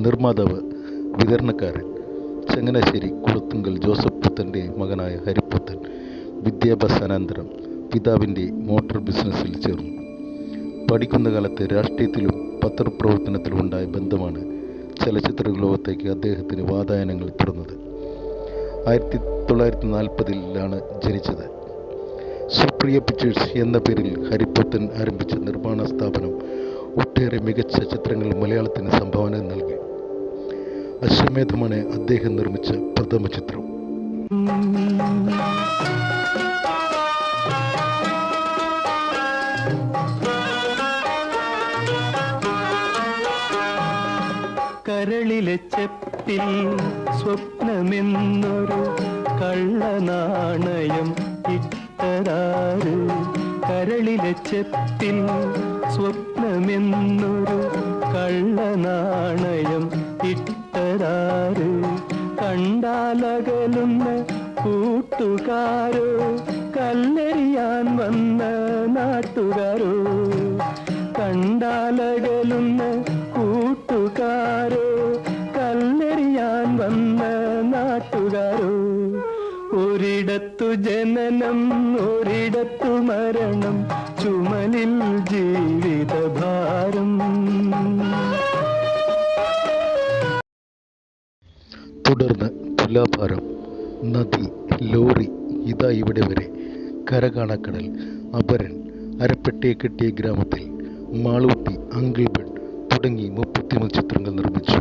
നിർമ്മാതാവ്, വിതരണക്കാരൻ ചങ്ങനാശ്ശേരി കുളത്തുങ്കൽ ജോസഫ് പുത്തൻ്റെ മകനായ ഹരിപ്പുത്തൻ വിദ്യാഭ്യാസാനന്തരം പിതാവിൻ്റെ മോട്ടോർ ബിസിനസ്സിൽ ചേർന്നു. പഠിക്കുന്ന കാലത്ത് രാഷ്ട്രീയത്തിലും പത്രപ്രവർത്തനത്തിലും ഉണ്ടായ ബന്ധമാണ് ചലച്ചിത്ര ലോകത്തേക്ക് അദ്ദേഹത്തിന് വാതായനങ്ങൾ തുറന്നത്. 1940-ലാണ് ജനിച്ചത്. സുപ്രിയ പിക്ചേഴ്സ് എന്ന പേരിൽ ഹരിപ്പുത്തൻ ആരംഭിച്ച നിർമ്മാണ സ്ഥാപനം ഒട്ടേറെ മികച്ച ചിത്രങ്ങൾ മലയാളത്തിന് സംഭാവന നൽകി. അശ്വമേധമാണ് അദ്ദേഹം നിർമ്മിച്ച പ്രഥമ ചിത്രം. കരളിലെ ചെപ്പിൽ സ്വപ്നമെന്നൊരു കള്ളനാണയം ഇട്ടതാറ്. കരളിലെ ചെപ്പിൽ സ്വപ്നമെന്നൊരു കള്ളനാണയം ഇട്ടതാറ്. കണ്ടാലകലുന്ന കൂട്ടുകാരോ കല്ലെറിയാൻ വന്ന നാട്ടുകാരോ. കണ്ടാലകലുന്ന കൂട്ടുകാരോ കല്ലെറിയാൻ വന്ന നാട്ടുകാരോ. ഒരിടത്തു ജനനം ഒരിടത്തു മരണം, ചുമലിൽ ജീവിതഭാരം. തുടർന്ന് തുലാഭാരം, നദി, ലോറി, ഇതാ ഇവിടെ വരെ, കരകാണക്കടൽ, അപരൻ, അരപ്പെട്ടിയെ കെട്ടിയ ഗ്രാമത്തിൽ, മാളൂട്ടി, അങ്കിൾ ബെഡ് തുടങ്ങി 33 ചിത്രങ്ങൾ നിർമ്മിച്ചു.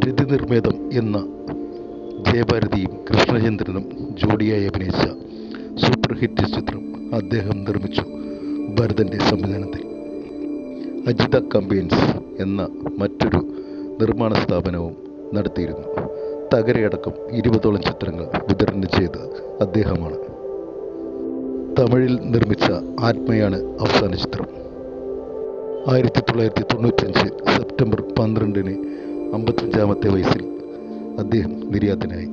രതിനിർമ്മേദം എന്ന ജയഭാരതിയും കൃഷ്ണചന്ദ്രനും ജോഡിയായി അഭിനയിച്ച സൂപ്പർ ഹിറ്റ് ചിത്രം അദ്ദേഹം നിർമ്മിച്ചു ഭരതൻ്റെ സംവിധാനത്തിൽ. അജിത കമ്പൈൻസ് എന്ന മറ്റൊരു നിർമ്മാണ സ്ഥാപനവും നടത്തിയിരുന്നു. തകരയടക്കം 20ഓളം ചിത്രങ്ങൾ വിതരണം ചെയ്ത് അദ്ദേഹമാണ്. തമിഴിൽ നിർമ്മിച്ച ആത്മയാണ് അവസാന ചിത്രം. 1995 സെപ്റ്റംബർ 12-ന് 55-ാമത്തെ വയസ്സിൽ അദ്ദേഹം നിര്യാതനായി.